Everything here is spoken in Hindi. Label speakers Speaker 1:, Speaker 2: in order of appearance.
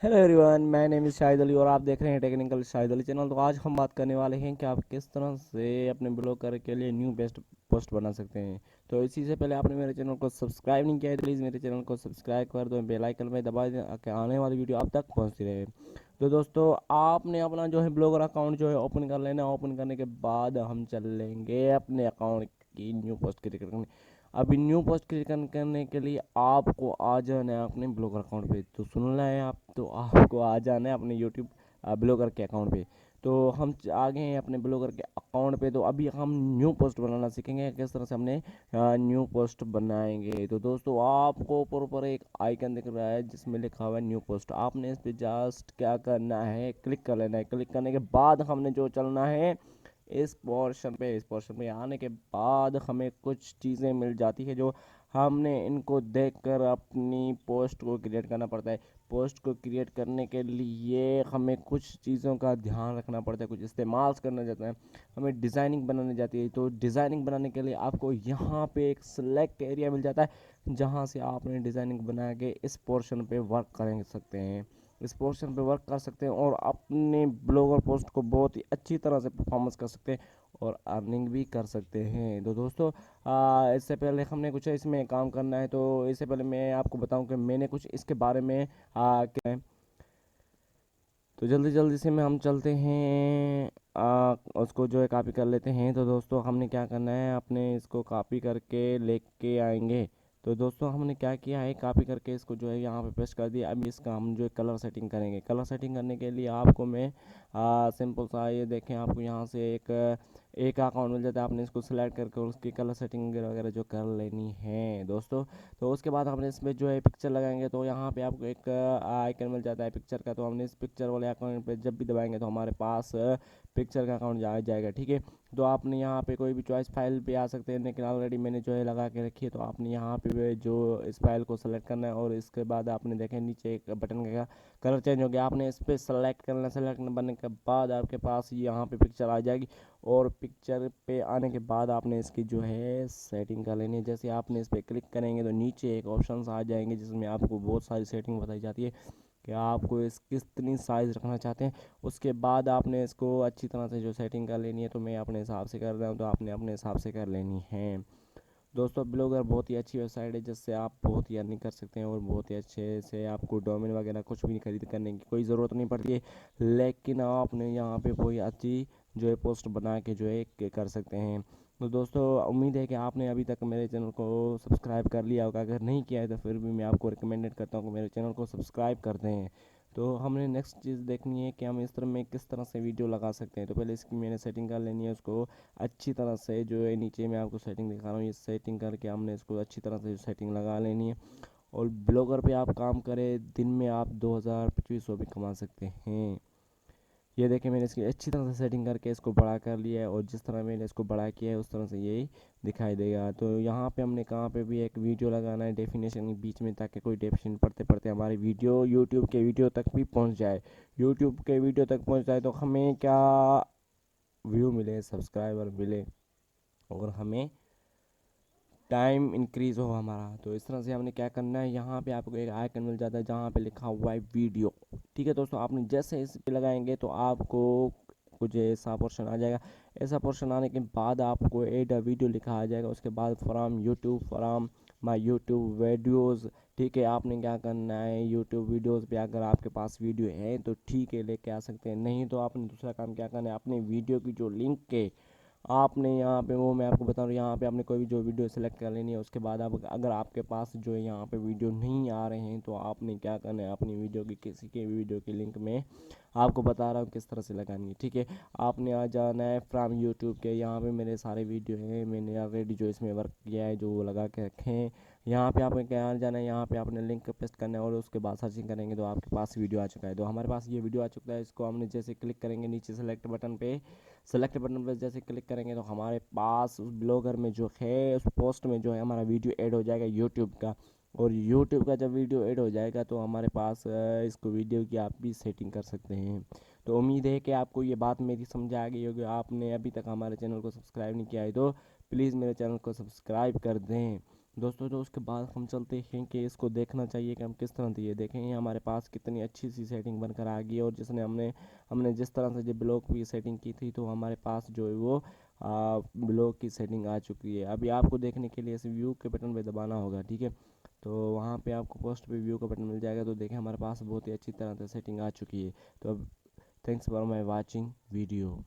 Speaker 1: Hello everyone, my name is Shahid Ali और आप देख रहे हैं टेक्निकल शाहिद अली चैनल। तो आज हम बात करने वाले हैं कि आप किस तरह से अपने ब्लॉगर के लिए न्यू बेस्ट पोस्ट बना सकते हैं। तो इसी से पहले आपने मेरे चैनल को सब्सक्राइब नहीं किया है तो प्लीज़ मेरे चैनल को सब्सक्राइब कर दो, बेल आइकन में दबा दें ताकि आने वाली वीडियो आप तक पहुंचती रहे। तो दोस्तों, आपने अपना जो है ब्लॉगर अकाउंट जो है ओपन कर लेना। ओपन करने के बाद हम चल लेंगे अपने अकाउंट की न्यू पोस्ट क्रिएट करने। अभी न्यू पोस्ट क्रिएट करने के लिए आपको आ जाना है अपने ब्लॉगर अकाउंट पे। तो सुनना है आप, तो आपको आ जाना है अपने यूट्यूब ब्लॉगर के अकाउंट पे। तो हम आ गए हैं अपने ब्लॉगर के अकाउंट पे। तो अभी हम न्यू पोस्ट बनाना सीखेंगे किस तरह से हमने न्यू पोस्ट बनाएंगे। तो दोस्तों, आपको ऊपर एक आइकन दिख रहा है जिसमें लिखा हुआ है न्यू पोस्ट। आपने इस पर जस्ट क्या करना है, क्लिक कर लेना है। क्लिक करने के बाद हमने जो चलना है इस पोर्शन पे आने के बाद हमें कुछ चीज़ें मिल जाती है जो हमने इनको देखकर अपनी पोस्ट को क्रिएट करना पड़ता है। पोस्ट को क्रिएट करने के लिए हमें कुछ चीज़ों का ध्यान रखना पड़ता है, कुछ इस्तेमाल करना जाता है। हमें डिज़ाइनिंग बनानी जाती है। तो डिज़ाइनिंग बनाने के लिए आपको यहाँ पे एक सेलेक्ट एरिया मिल जाता है जहाँ से आप अपनी डिज़ाइनिंग बना के इस पोर्शन पे वर्क कर सकते हैं। इस पोर्शन पे वर्क कर सकते हैं और अपने ब्लॉगर पोस्ट को बहुत ही अच्छी तरह से परफॉर्मेंस कर सकते हैं और अर्निंग भी कर सकते हैं। तो दोस्तों, इससे पहले हमने कुछ इसमें काम करना है। तो इससे पहले मैं आपको बताऊं कि मैंने कुछ इसके बारे में क्या है। तो जल्दी जल्दी से में हम चलते हैं, उसको जो है कॉपी कर लेते हैं। तो दोस्तों, हमने क्या करना है, अपने इसको कॉपी करके लेके आएंगे। तो दोस्तों, हमने क्या किया है, कॉपी करके इसको जो है यहाँ पे पेस्ट कर दिया। अब इसका हम जो है कलर सेटिंग करेंगे। कलर सेटिंग करने के लिए आपको मैं सिंपल सा ये देखें, आपको यहाँ से एक अकाउंट मिल जाता है। आपने इसको सिलेक्ट करके उसकी कलर सेटिंग वगैरह जो कर लेनी है दोस्तों। तो उसके बाद हमने इसमें जो है पिक्चर लगाएंगे। तो यहाँ पे आपको एक आइकन मिल जाता है पिक्चर का। तो हमने इस पिक्चर वाले अकाउंट पे जब भी दबाएंगे तो हमारे पास पिक्चर का अकाउंट जाएगा, ठीक है। तो आपने यहाँ पे कोई भी चॉइस फाइल पे आ सकते हैं, लेकिन ऑलरेडी मैंने जो है लगा के रखी है। तो आपने यहाँ पे जो इस फाइल को सेलेक्ट करना है और इसके बाद आपने देखें नीचे एक बटन का कलर चेंज हो गया। आपने इस पर सेलेक्ट करना, सेलेक्ट बनने के बाद आपके पास यहाँ पे पिक्चर आ जाएगी। और पिक्चर पे आने के बाद आपने इसकी जो है सेटिंग कर लेनी है। जैसे आपने इस पर क्लिक करेंगे तो नीचे एक ऑप्शन आ जाएंगे जिसमें आपको बहुत सारी सेटिंग बताई जाती है कि आपको इस कितनी साइज़ रखना चाहते हैं। उसके बाद आपने इसको अच्छी तरह से जो सेटिंग कर लेनी है। तो मैं अपने हिसाब से कर रहा हूँ, तो आपने अपने हिसाब से कर लेनी है। दोस्तों, ब्लॉगर बहुत ही अच्छी वेबसाइट है जिससे आप बहुत ही अर्निंग कर सकते हैं और बहुत ही अच्छे से आपको डोमेन वगैरह कुछ भी खरीद करने की कोई ज़रूरत नहीं पड़ती है। लेकिन आपने यहाँ पे कोई अच्छी जो है पोस्ट बना के जो है कर सकते हैं। तो दोस्तों, उम्मीद है कि आपने अभी तक मेरे चैनल को सब्सक्राइब कर लिया होगा। अगर नहीं किया है तो फिर भी मैं आपको रिकमेंडेड करता हूँ कि मेरे चैनल को सब्सक्राइब कर दें। तो हमने नेक्स्ट चीज़ देखनी है कि हम इस तरह में किस तरह से वीडियो लगा सकते हैं। तो पहले इसकी मैंने सेटिंग कर लेनी है, उसको अच्छी तरह से जो है नीचे मैं आपको सेटिंग दिखा रहा हूँ। ये सेटिंग करके हमने इसको अच्छी तरह से सेटिंग लगा लेनी है। और ब्लॉगर पे आप काम करें, दिन में आप 2000-2500 भी कमा सकते हैं। ये देखिए, मैंने इसकी अच्छी तरह से सेटिंग करके इसको बड़ा कर लिया है और जिस तरह मैंने इसको बड़ा किया है उस तरह से यही दिखाई देगा। तो यहाँ पे हमने कहाँ पे भी एक वीडियो लगाना है डेफिनेशन के बीच में, ताकि कोई डेफिनेशन पढ़ते पढ़ते हमारी वीडियो यूट्यूब के वीडियो तक भी पहुँच जाए। यूट्यूब के वीडियो तक पहुँच जाए तो हमें क्या व्यू मिले, सब्सक्राइबर मिले और हमें टाइम इंक्रीज़ हो हमारा। तो इस तरह से हमने क्या करना है, यहाँ पे आपको एक आइकन मिल जाता है जहाँ पे लिखा हुआ है वीडियो। ठीक है दोस्तों, आपने जैसे इस पे लगाएंगे तो आपको कुछ ऐसा पोर्शन आ जाएगा। ऐसा पोर्शन आने के बाद आपको एड अ वीडियो लिखा आ जाएगा। उसके बाद from YouTube, from my YouTube videos. ठीक है, आपने क्या करना है, यूट्यूब वीडियोज़ पे अगर आपके पास वीडियो है तो ठीक है लेके आ सकते हैं, नहीं तो आपने दूसरा काम क्या करना है, अपने वीडियो की जो लिंक है आपने यहाँ पे, वो मैं आपको बता रहा हूँ, यहाँ पे आपने कोई भी जो वीडियो सेलेक्ट कर लेनी है। उसके बाद आप अगर आपके पास जो है यहाँ पे वीडियो नहीं आ रहे हैं तो आपने क्या करना है, अपनी वीडियो की किसी के भी वीडियो की लिंक में आपको बता रहा हूँ किस तरह से लगानी है। ठीक है, आपने आ जाना है फ्रॉम यूट्यूब के। यहाँ पे मेरे सारे वीडियो हैं, मैंने ऑलरेडी जो इसमें वर्क किया है जो वो लगा के रखे हैं। यहाँ पे आपने क्या आ जाना है, यहाँ पे आपने लिंक पेस्ट करना है और उसके बाद सर्चिंग करेंगे तो आपके पास वीडियो आ चुका है। तो हमारे पास ये वीडियो आ चुका है। इसको हमने जैसे क्लिक करेंगे नीचे सेलेक्ट बटन पर जैसे क्लिक करेंगे तो हमारे पास उस ब्लॉगर में जो है, उस पोस्ट में जो है हमारा वीडियो ऐड हो जाएगा यूट्यूब का। और यूट्यूब का जब वीडियो ऐड हो जाएगा तो हमारे पास इसको वीडियो की आप भी सेटिंग कर सकते हैं। तो उम्मीद है कि आपको ये बात मेरी समझ आ गई होगी। आपने अभी तक हमारे चैनल को सब्सक्राइब नहीं किया है तो प्लीज़ मेरे चैनल को सब्सक्राइब कर दें। दोस्तों तो उसके बाद हम चलते हैं कि इसको देखना चाहिए कि हम किस तरह से ये देखें। ये हमारे पास कितनी अच्छी सी सेटिंग बनकर आ गई है, और जिसने हमने हमने जिस तरह से जो ब्लॉग की सेटिंग की थी, तो हमारे पास जो है वो ब्लॉग की सेटिंग आ चुकी है। अभी आपको देखने के लिए इस व्यू के बटन पे दबाना होगा, ठीक है। तो वहाँ पे आपको पोस्ट पे व्यू का बटन मिल जाएगा। तो देखें हमारे पास बहुत ही अच्छी तरह से सेटिंग आ चुकी है। तो अब thanks for my watching video.